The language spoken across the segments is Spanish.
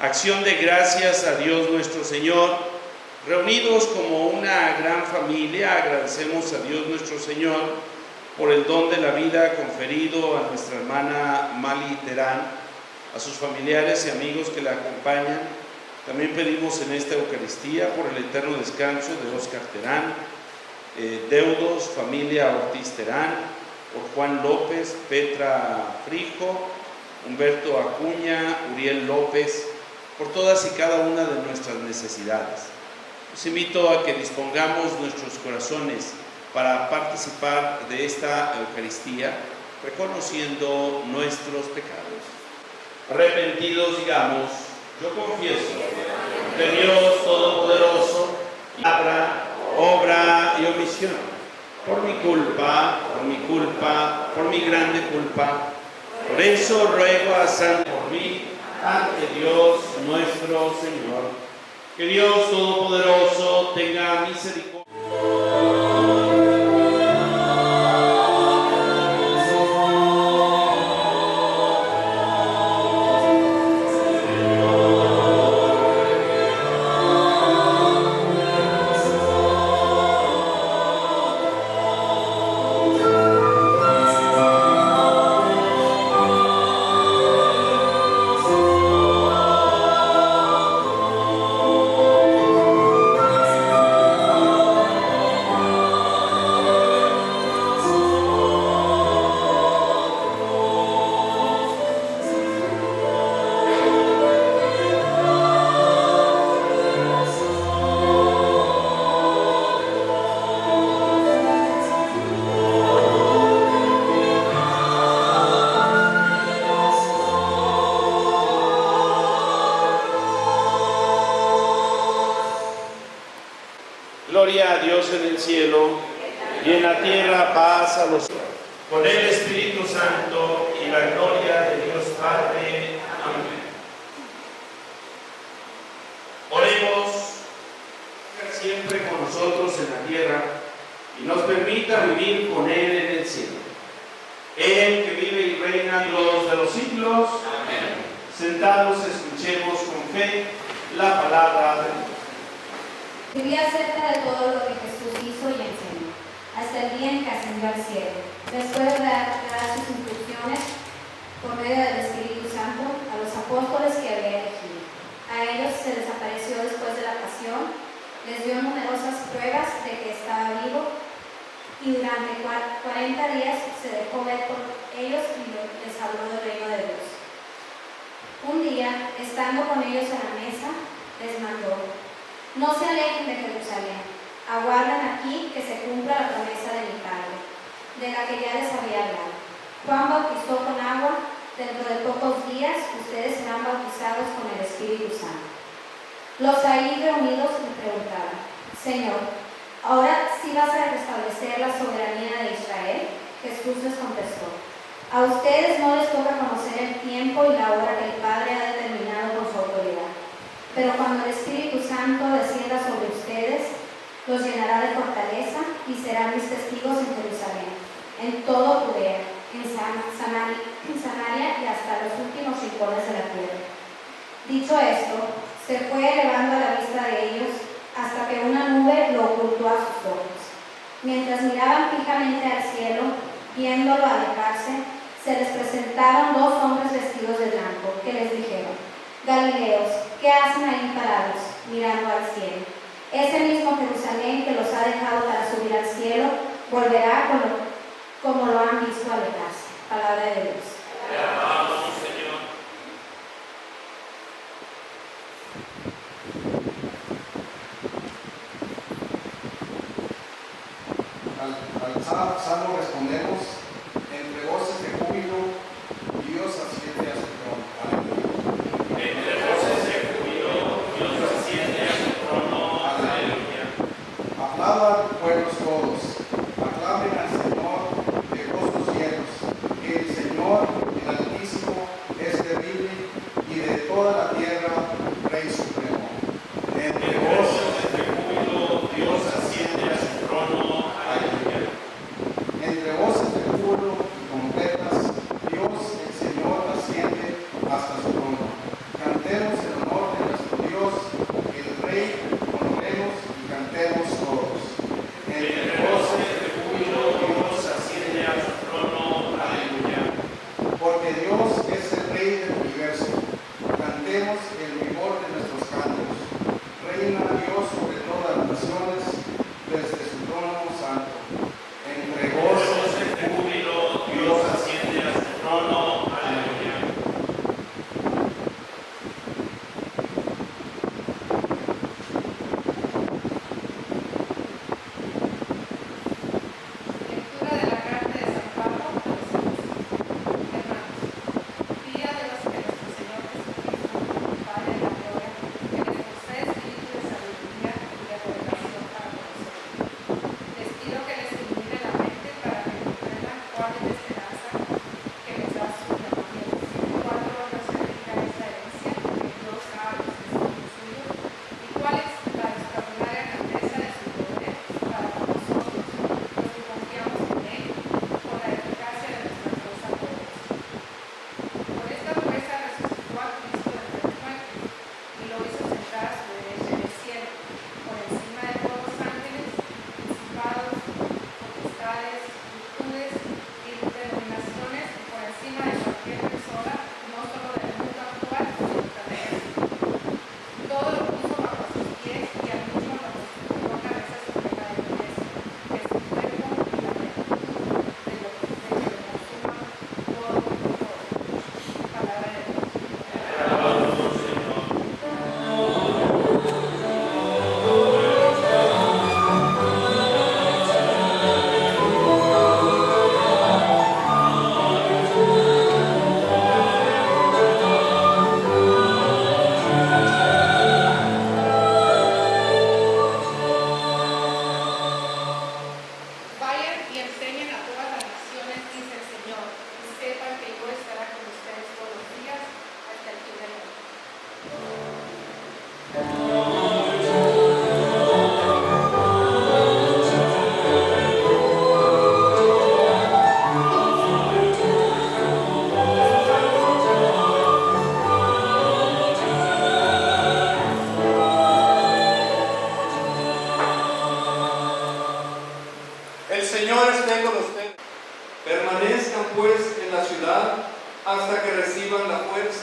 Acción de gracias a Dios nuestro Señor. Reunidos como una gran familia, agradecemos a Dios nuestro Señor por el don de la vida conferido a nuestra hermana Mali Terán, a sus familiares y amigos que la acompañan. También pedimos en esta Eucaristía por el eterno descanso de Óscar Terán, deudos, familia Ortiz Terán, por Juan López, Petra Frijo, Humberto Acuña, Uriel López, por todas y cada una de nuestras necesidades. Los invito a que dispongamos nuestros corazones para participar de esta Eucaristía, reconociendo nuestros pecados. Arrepentidos digamos: yo confieso que Dios Todopoderoso, palabra, obra y omisión, por mi culpa, por mi grande culpa. Por eso ruego a San por mí ante Dios nuestro Señor. Que Dios Todopoderoso tenga misericordia. Gloria a Dios en el cielo y en la tierra paz a los hombres. Con el Espíritu Santo y la gloria de Dios Padre. Amén. Oremos siempre con nosotros en la tierra y nos permita vivir con Él en el cielo. Él que vive y reina Dios de los siglos. Amén. Sentados escuchemos con fe la palabra de Dios. Escribí acerca de todo lo que Jesús hizo y enseñó, hasta el día en que ascendió al cielo. Después de dar sus instrucciones por medio del Espíritu Santo a los apóstoles que había elegido. A ellos se les apareció después de la pasión, les dio numerosas pruebas de que estaba vivo y durante 40 días se dejó ver por ellos y les habló del reino de Dios. Un día, estando con ellos a la mesa, les mandó: no se alejen de Jerusalén, aguarden aquí que se cumpla la promesa de mi Padre, de la que ya les había hablado. Juan bautizó con agua, dentro de pocos días ustedes serán bautizados con el Espíritu Santo. Los ahí reunidos le preguntaron: Señor, ¿ahora sí vas a restablecer la soberanía de Israel? Jesús les contestó: a ustedes no les toca conocer el tiempo y la hora que el Padre ha determinado con su autoridad. Pero cuando el Espíritu Santo descienda sobre ustedes, los llenará de fortaleza y serán mis testigos en Jerusalén, en todo Judea, en Samaria y hasta los últimos rincones de la tierra. Dicho esto, se fue elevando a la vista de ellos hasta que una nube lo ocultó a sus ojos. Mientras miraban fijamente al cielo, viéndolo alejarse, se les presentaron dos hombres vestidos de blanco, que les dijeron: Galileos, ¿qué hacen ahí parados, mirando al cielo? Ese mismo Jerusalén que los ha dejado para subir al cielo, volverá como lo han visto alejarse. Palabra de Dios. Te amamos, Señor. Al salmo respondemos: entre voces de júbilo, Dios asciende a su trono. Aleluya. Entre voces de júbilo, Dios asciende a su trono. Aleluya. Aplaudan pueblos todos, aclamen al Señor de costos cielos, que el Señor, el Altísimo, es terrible y de toda la tierra, Rey supremo. Entre voces de júbilo, Dios asciende a su trono. Aleluya. entre voces de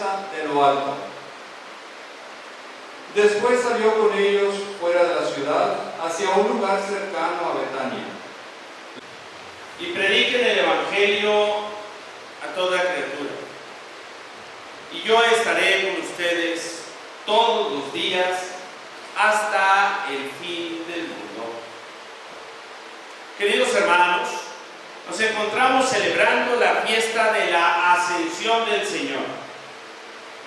promesa de lo alto. Después salió con ellos fuera de la ciudad, hacia un lugar cercano a Betania. Y prediquen el Evangelio a toda criatura. Y yo estaré con ustedes todos los días hasta el fin del mundo. Queridos hermanos, nos encontramos celebrando la fiesta de la Ascensión del Señor.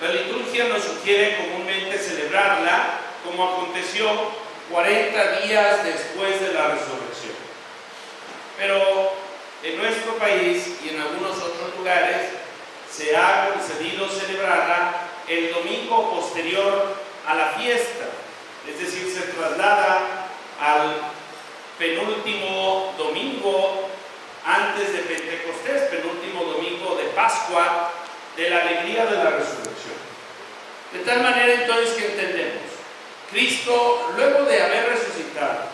La liturgia nos sugiere comúnmente celebrarla como aconteció 40 días después de la resurrección. Pero en nuestro país y en algunos otros lugares se ha concedido celebrarla el domingo posterior a la fiesta, es decir, se traslada al penúltimo domingo antes de Pentecostés, penúltimo domingo de Pascua, de la alegría de la resurrección. De tal manera entonces que entendemos, Cristo, luego de haber resucitado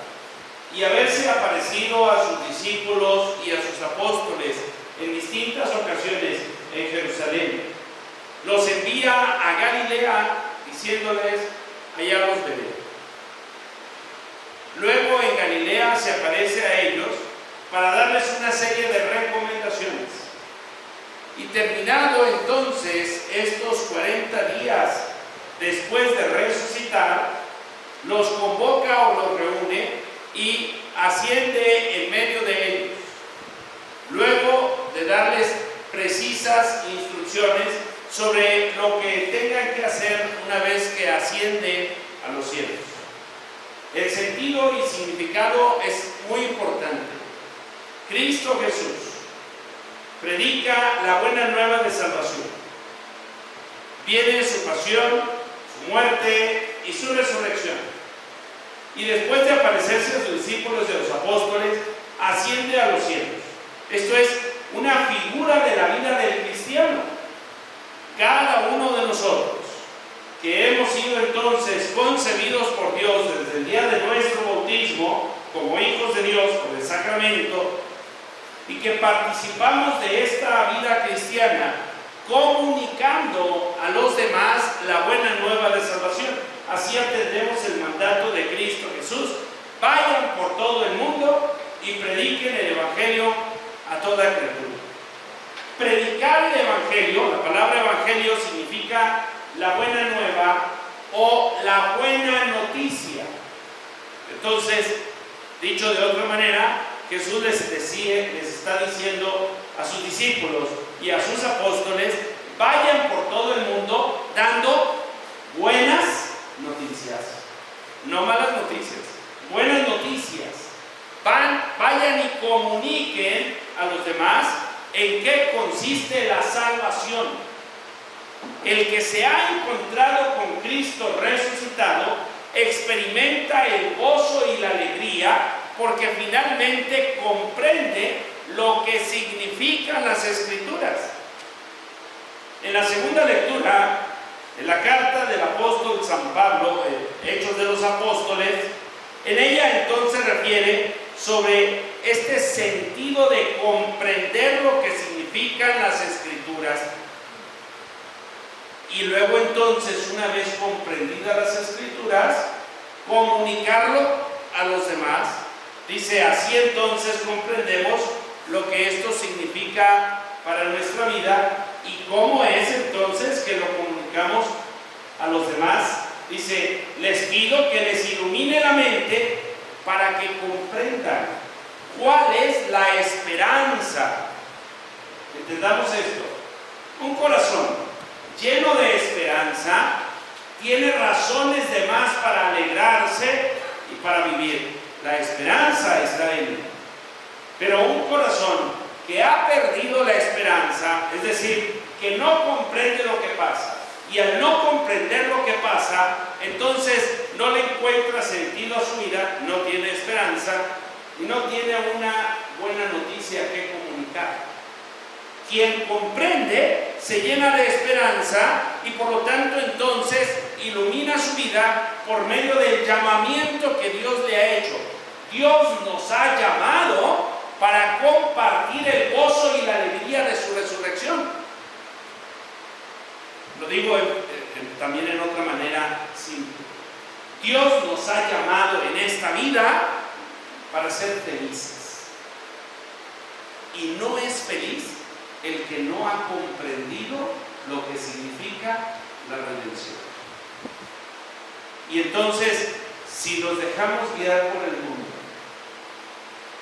y haberse aparecido a sus discípulos y a sus apóstoles en distintas ocasiones en Jerusalén, los envía a Galilea diciéndoles: allá los veré. Luego en Galilea se aparece a ellos para darles una serie de recomendaciones. Y terminado entonces estos 40 días después de resucitar, los convoca o los reúne y asciende en medio de ellos. Luego de darles precisas instrucciones sobre lo que tengan que hacer una vez que asciende a los cielos. El sentido y significado es muy importante. Cristo Jesús predica la buena nueva de salvación. Viene su pasión, su muerte y su resurrección. Y después de aparecerse a sus discípulos y a los apóstoles, asciende a los cielos. Esto es una figura de la vida del cristiano. Cada uno de nosotros, que hemos sido entonces concebidos por Dios desde el día de nuestro bautismo, como hijos de Dios por el sacramento, y que participamos de esta vida cristiana, comunicando a los demás la buena nueva de salvación. Así atendemos el mandato de Cristo Jesús: vayan por todo el mundo y prediquen el Evangelio a toda criatura. Predicar el Evangelio, la palabra Evangelio significa la buena nueva o la buena noticia. Entonces, dicho de otra manera, Jesús les está diciendo a sus discípulos y a sus apóstoles: vayan por todo el mundo dando buenas noticias, no malas noticias, buenas noticias. Vayan y comuniquen a los demás en qué consiste la salvación. El que se ha encontrado con Cristo resucitado experimenta el gozo y la alegría, porque finalmente comprende lo que significan las Escrituras. En la segunda lectura de la carta del apóstol San Pablo, Hechos de los Apóstoles, en ella entonces refiere sobre este sentido de comprender lo que significan las Escrituras. Y luego entonces, una vez comprendidas las Escrituras, comunicarlo a los demás. Dice: así entonces comprendemos lo que esto significa para nuestra vida y cómo es entonces que lo comunicamos a los demás. Dice: les pido que les ilumine la mente para que comprendan cuál es la esperanza. Entendamos esto: un corazón lleno de esperanza tiene razones de más para alegrarse y para vivir. La esperanza está en él. Pero un corazón que ha perdido la esperanza, es decir, que no comprende lo que pasa, y al no comprender lo que pasa, entonces no le encuentra sentido a su vida, no tiene esperanza y no tiene una buena noticia que comunicar. Quien comprende se llena de esperanza y por lo tanto entonces ilumina su vida por medio del llamamiento que Dios le ha hecho. Dios nos ha llamado para compartir el gozo y la alegría de su resurrección. Lo digo también en otra manera simple. Dios nos ha llamado en esta vida para ser felices. Y no es feliz el que no ha comprendido lo que significa la redención. Y entonces, si nos dejamos guiar por el mundo,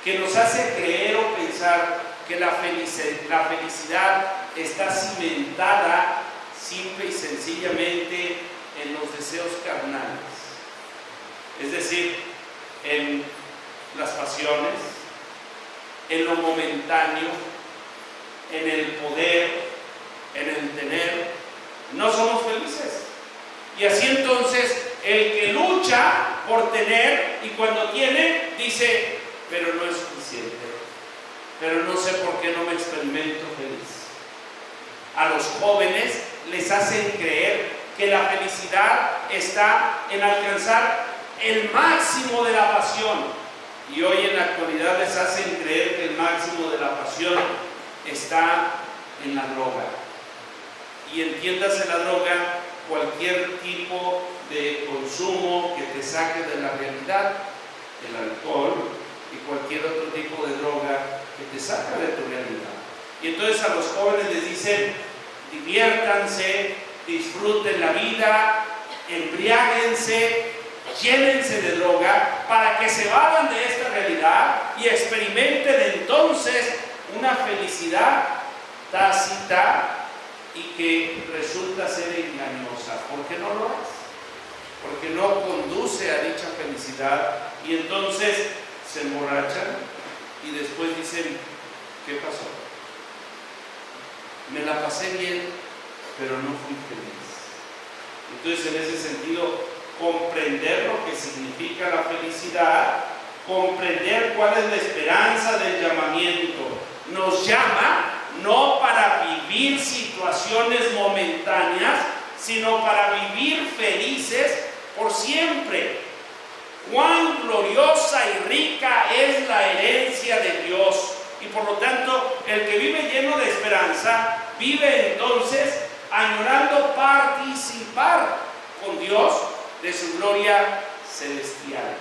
que nos hace creer o pensar que la felicidad está cimentada simple y sencillamente en los deseos carnales, es decir, en las pasiones, en lo momentáneo, en el poder, en el tener, no somos felices. Y así entonces el que lucha por tener y cuando tiene dice, pero no es suficiente, pero no sé por qué no me experimento feliz. A los jóvenes les hacen creer que la felicidad está en alcanzar el máximo de la pasión, y hoy en la actualidad les hacen creer que el máximo de la pasión está en la droga. Y entiéndase la droga, cualquier tipo de consumo que te saque de la realidad, el alcohol y cualquier otro tipo de droga que te saca de tu realidad. Y entonces a los jóvenes les dicen, diviértanse, disfruten la vida, embriáguense, llénense de droga para que se vayan de esta realidad y experimenten entonces una felicidad tácita y que resulta ser engañosa, porque no lo es, porque no conduce a dicha felicidad, y entonces se emborrachan y después dicen, ¿qué pasó? Me la pasé bien, pero no fui feliz. Entonces, en ese sentido, comprender lo que significa la felicidad, comprender cuál es la esperanza del llamamiento, nos llama no para vivir situaciones momentáneas, sino para vivir felices por siempre. Cuán gloriosa y rica es la herencia de Dios, y por lo tanto el que vive lleno de esperanza vive entonces añorando participar con Dios de su gloria celestial.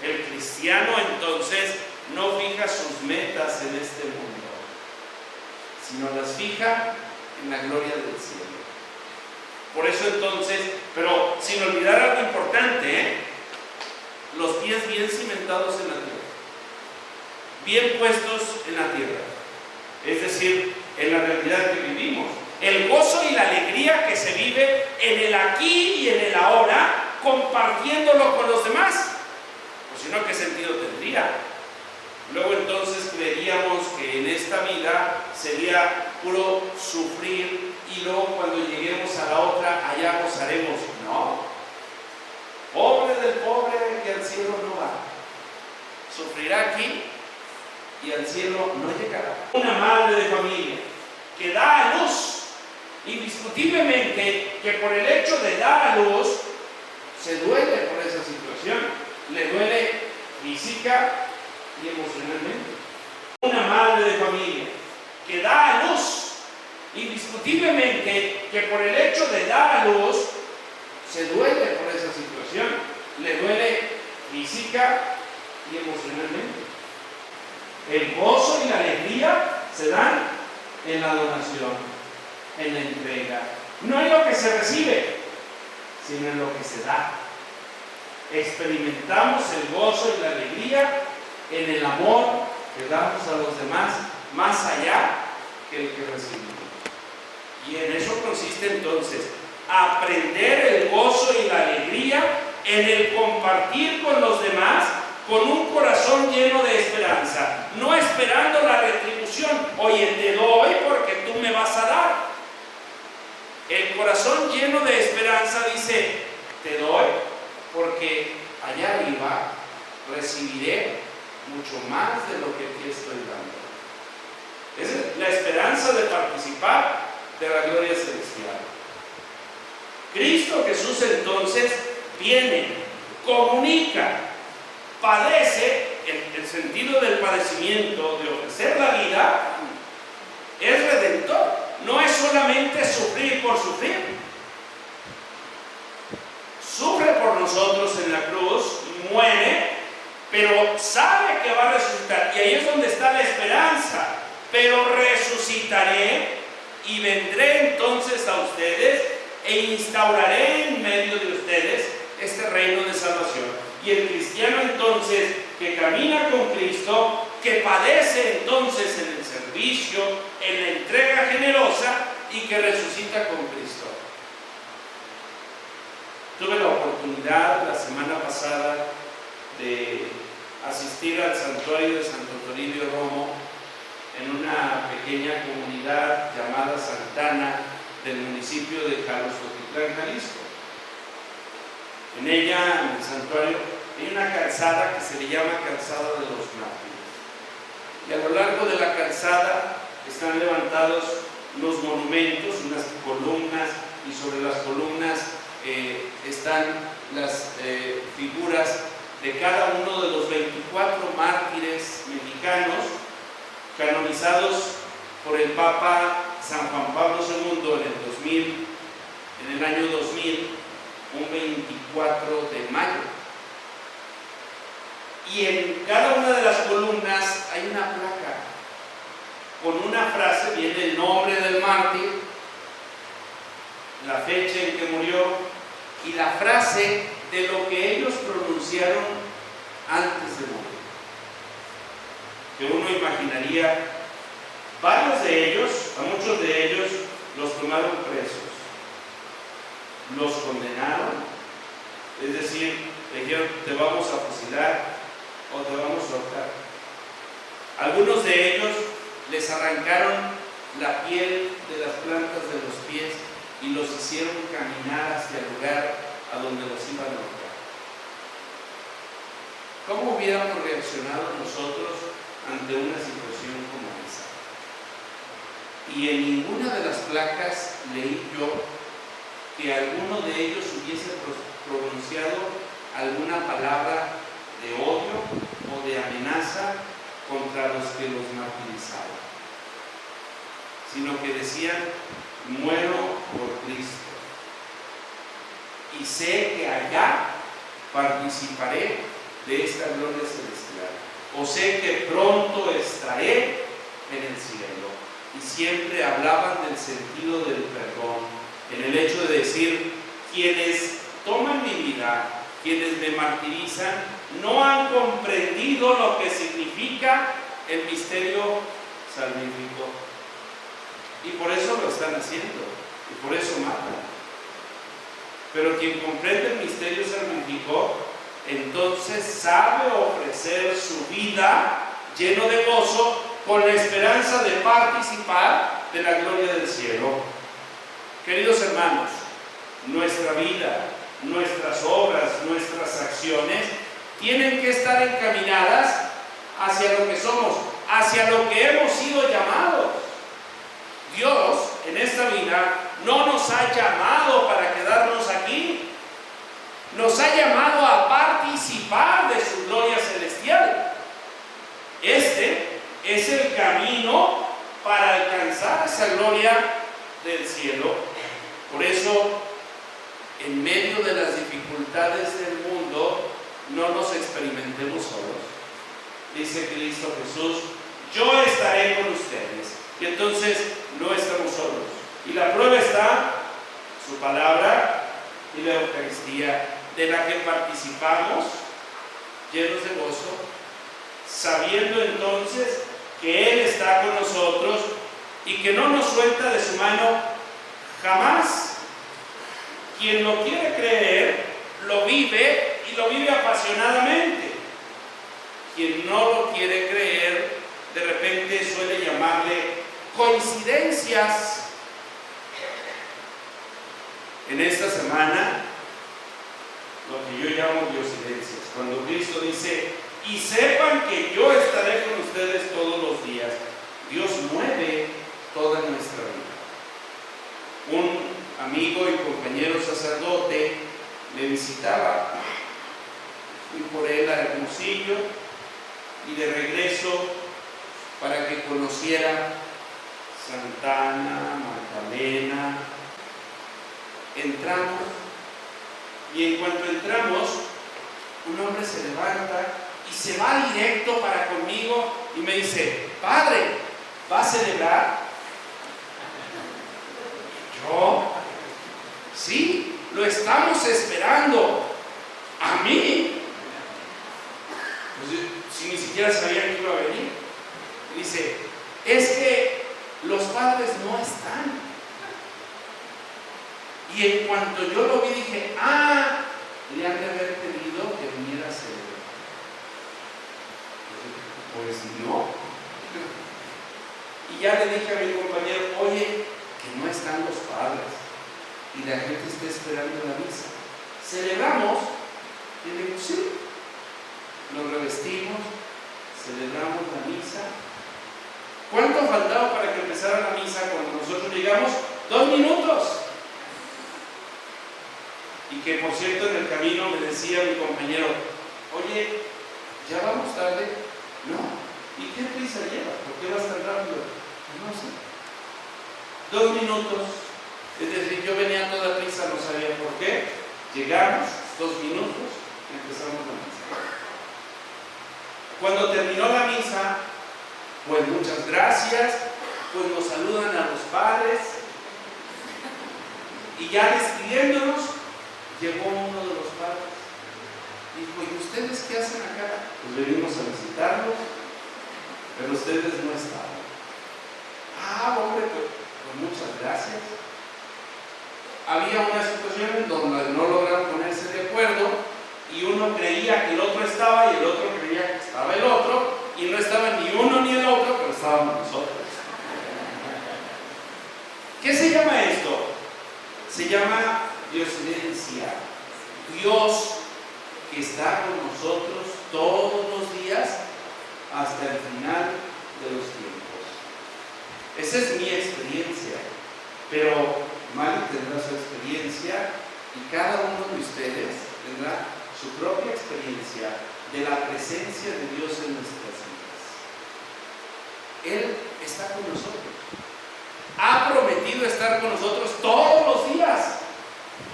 El cristiano entonces no fija sus metas en este mundo, sino las fija en la gloria del cielo. Por eso entonces, pero sin olvidar algo importante, los pies bien cimentados en la tierra, bien puestos en la tierra, es decir, en la realidad que vivimos, el gozo y la alegría que se vive en el aquí y en el ahora, compartiéndolo con los demás. Pues si no, ¿qué sentido tendría? Luego entonces creeríamos que en esta vida sería puro sufrir y luego cuando lleguemos a la otra, allá gozaremos. No. Pobre del pobre que al cielo no va. Sufrirá aquí y al cielo no llegará. Una madre de familia que da a luz, indiscutiblemente que por el hecho de dar a luz, se duele por esa situación. Le duele física y emocionalmente. Una madre de familia que da a luz, indiscutiblemente que por el hecho de dar a luz, se duele por esa situación. Le duele física y emocionalmente. El gozo y la alegría se dan en la donación, en la entrega. No en lo que se recibe, sino en lo que se da. Experimentamos el gozo y la alegría en el amor que damos a los demás, más allá que el que recibimos. Y en eso consiste entonces aprender el gozo y la alegría en el compartir con los demás con un corazón lleno de esperanza, no esperando la retribución. Oye, te doy porque tú me vas a dar. El corazón lleno de esperanza dice, te doy porque allá arriba recibiré mucho más de lo que aquí estoy dando. Esa es la esperanza de participar de la gloria celestial. Cristo Jesús entonces viene, comunica, padece, el sentido del padecimiento, de ofrecer la vida, es redentor. No es solamente sufrir por sufrir, nosotros en la cruz, muere, pero sabe que va a resucitar. Y ahí es donde está la esperanza. Pero resucitaré y vendré entonces a ustedes e instauraré en medio de ustedes este reino de salvación. Y el cristiano entonces que camina con Cristo, que padece entonces en el servicio, en la entrega generosa y que resucita con Cristo. Tuve la oportunidad la semana pasada de asistir al santuario de Santo Toribio Romo en una pequeña comunidad llamada Santana del municipio de Jaloscotitlán, Jalisco. En ella, en el santuario, hay una calzada que se le llama Calzada de los Mártires. Y a lo largo de la calzada están levantados unos monumentos, unas columnas, y sobre las columnas están las figuras de cada uno de los 24 mártires mexicanos canonizados por el Papa San Juan Pablo II en el año 2000, un 24 de mayo. Y en cada una de las columnas hay una placa con una frase, viene el nombre del mártir, la fecha en que murió y la frase de lo que ellos pronunciaron antes de morir. Que uno imaginaría, varios de ellos, a muchos de ellos los tomaron presos, los condenaron, es decir, le dijeron te vamos a fusilar o te vamos a ahorcar. Algunos de ellos les arrancaron la piel de las plantas de los pies y los hicieron caminar hacia el lugar a donde los iban a ahorcar. ¿Cómo hubiéramos reaccionado nosotros ante una situación como esa? Y en ninguna de las placas leí yo que alguno de ellos hubiese pronunciado alguna palabra de odio o de amenaza contra los que los martirizaban, sino que decían: muero por Cristo y sé que allá participaré de esta gloria celestial, o sé que pronto estaré en el cielo. Y siempre hablaban del sentido del perdón, en el hecho de decir: quienes toman mi vida, quienes me martirizan, no han comprendido lo que significa el misterio salvífico. Y por eso lo están haciendo, y por eso matan. Pero quien comprende el misterio salvífico, entonces sabe ofrecer su vida lleno de gozo, con la esperanza de participar de la gloria del cielo. Queridos hermanos, nuestra vida, nuestras obras, nuestras acciones tienen que estar encaminadas hacia lo que somos, hacia lo que hemos sido llamados. Dios en esta vida no nos ha llamado para quedarnos aquí, nos ha llamado a participar de su gloria celestial. Este es el camino para alcanzar esa gloria del cielo. Por eso, en medio de las dificultades del mundo, no nos experimentemos solos. Dice Cristo Jesús: yo estaré con ustedes. Y entonces no estamos solos. Y la prueba está su palabra y la Eucaristía, de la que participamos llenos de gozo, sabiendo entonces que Él está con nosotros y que no nos suelta de su mano jamás. Quien lo quiere creer, lo vive y lo vive apasionadamente. Quien no lo quiere creer, de repente suele llamarle coincidencias. En esta semana, lo que yo llamo coincidencias, cuando Cristo dice: y sepan que yo estaré con ustedes todos los días, Dios mueve toda nuestra vida. Un amigo y compañero sacerdote me visitaba, fui por él a Hermosillo y de regreso para que conociera Santana, Magdalena. Entramos Y en cuanto entramos, un hombre se levanta y se va directo para conmigo y me dice: padre, ¿va a celebrar? Yo, sí, lo estamos esperando. ¿A mí? Pues, si ni siquiera sabía que iba a venir. Y dice: es que los padres no están. Y en cuanto yo lo vi dije: le han de haber pedido que viniera a celebrar. Pues no. Y ya le dije a mi compañero: oye, que no están los padres y la gente está esperando la misa. ¿Celebramos? Y le digo: sí. Nos revestimos, celebramos la misa. ¿Cuánto faltaba para que empezara la misa cuando nosotros llegamos? 2 minutos. Y que, por cierto, en el camino me decía mi compañero: oye, ¿ya vamos tarde? No. ¿Y qué prisa lleva? ¿Por qué vas tan rápido? No sé. 2 minutos. Es decir, yo venía a toda prisa, no sabía por qué. Llegamos, 2 minutos, empezamos la misa. Cuando terminó la misa, pues muchas gracias, pues nos saludan a los padres. Y ya despidiéndonos, llegó uno de los padres. Dijo: ¿y ustedes qué hacen acá? Pues venimos a visitarlos, pero ustedes no estaban. Hombre, pues muchas gracias. Había una situación en donde no lograron ponerse de acuerdo y uno creía que el otro estaba y el otro creía que estaba el otro, y no estaba ni uno ni el otro, pero estábamos nosotros. ¿Qué se llama esto? Se llama diosidencia. Dios que está con nosotros todos los días hasta el final de los tiempos. Esa es mi experiencia, pero Mali tendrá su experiencia y cada uno de ustedes tendrá su propia experiencia de la presencia de Dios en nuestras vidas. Él está con nosotros. Ha prometido estar con nosotros todos los días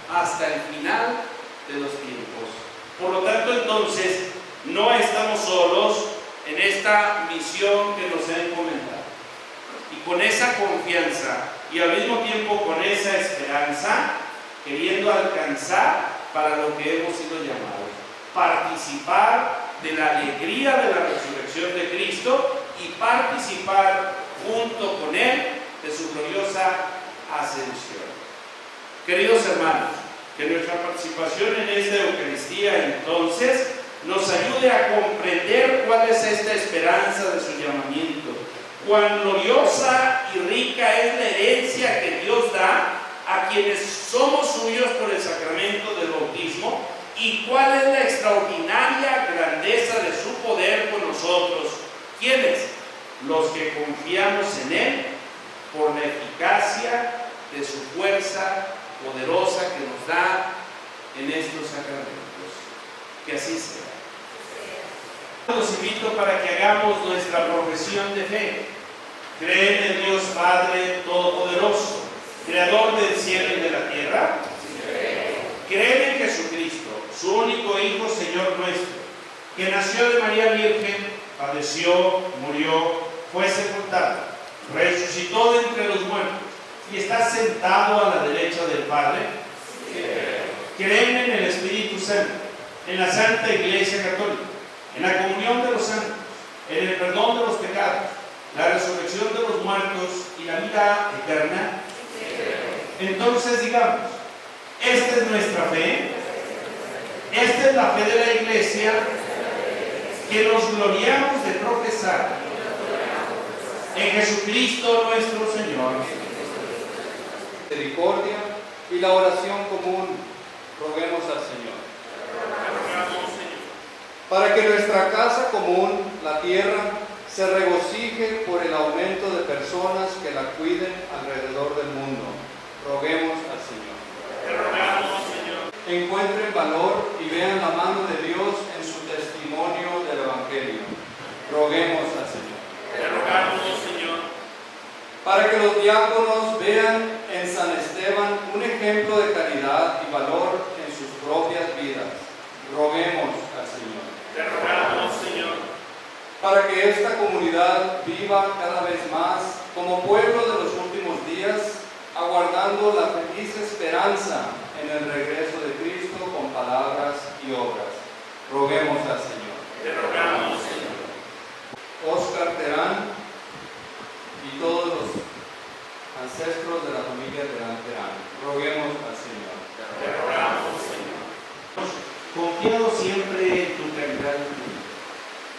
hasta el final de los tiempos. Por lo tanto, entonces, no estamos solos en esta misión que nos ha encomendado. Y con esa confianza y al mismo tiempo con esa esperanza, queriendo alcanzar para lo que hemos sido llamados: participar de la alegría de la resurrección de Cristo y participar junto con Él de su gloriosa ascensión. Queridos hermanos, que nuestra participación en esta Eucaristía entonces nos ayude a comprender cuál es esta esperanza de su llamamiento, cuán gloriosa y rica es la herencia que Dios da a quienes somos suyos por el sacramento del bautismo, y cuál es la extraordinaria grandeza de su poder con nosotros. ¿Quiénes? Los que confiamos en Él por la eficacia de su fuerza poderosa que nos da en estos sacramentos. Que así sea. Los invito para que hagamos nuestra profesión de fe. ¿Creen en Dios Padre Todopoderoso, Creador del cielo y de la tierra? ¿Creen en Jesucristo, su único Hijo, Señor nuestro, que nació de María Virgen, padeció, murió, fue sepultado, resucitó de entre los muertos y está sentado a la derecha del Padre? ¿Creen en el Espíritu Santo, en la Santa Iglesia Católica, en la comunión de los santos, en el perdón de los pecados, la resurrección de los muertos y la vida eterna? Entonces digamos: esta es nuestra fe, esta es la fe de la Iglesia que nos gloriamos de profesar en Jesucristo nuestro Señor. Misericordia y la oración común, roguemos al Señor. Para que nuestra casa común, la tierra, se regocije por el aumento de personas que la cuiden alrededor del mundo, roguemos al Señor. Encuentren valor y vean la mano de Dios en su testimonio del Evangelio, roguemos al Señor. Para que los diáconos vean en San Esteban un ejemplo de caridad y valor en sus propias vidas. Roguemos al Señor. Te rogamos, Señor, Para que esta comunidad viva cada vez más como pueblo de los últimos días, aguardando la feliz esperanza en el regreso de Cristo con palabras y obras. Roguemos al Señor. te rogamos, Señor. Óscar Terán y todos los ancestros de la familia Terán. Roguemos al Señor. Te rogamos, Señor. Confiado siempre en tu caridad infinita.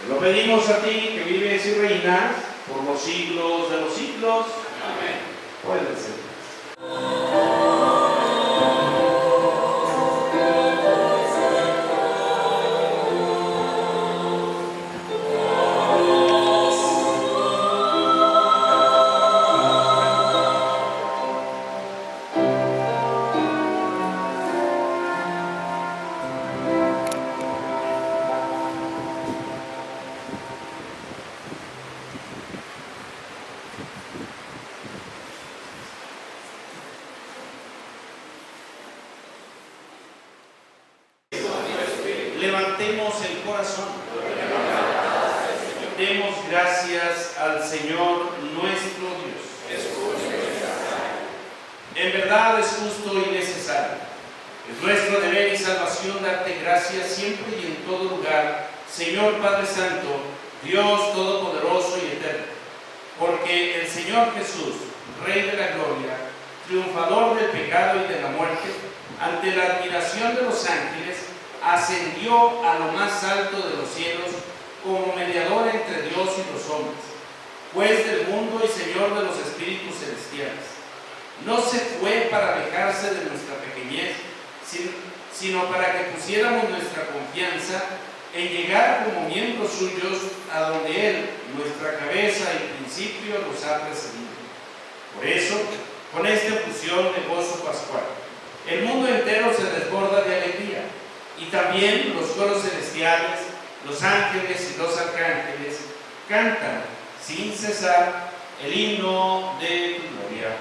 Te lo pedimos a ti que vives y reinas por los siglos de los siglos. Amén. Puede ser. Levantemos el corazón. Demos gracias al Señor nuestro Dios. En verdad es justo y necesario. Es nuestro deber y salvación darte gracias siempre y en todo lugar, Señor Padre Santo, Dios Todopoderoso y Eterno. Porque el Señor Jesús, Rey de la Gloria, triunfador del pecado y de la muerte, ante la admiración de los ángeles, ascendió a lo más alto de los cielos como mediador entre Dios y los hombres, juez del mundo y Señor de los espíritus celestiales. No se fue para alejarse de nuestra pequeñez, sino para que pusiéramos nuestra confianza en llegar como miembros suyos a donde Él, nuestra cabeza y principio, nos ha precedido. Por eso, con esta efusión de gozo pascual, el mundo entero se desborda de alegría, y también los coros celestiales, los ángeles y los arcángeles cantan sin cesar el himno de tu gloria.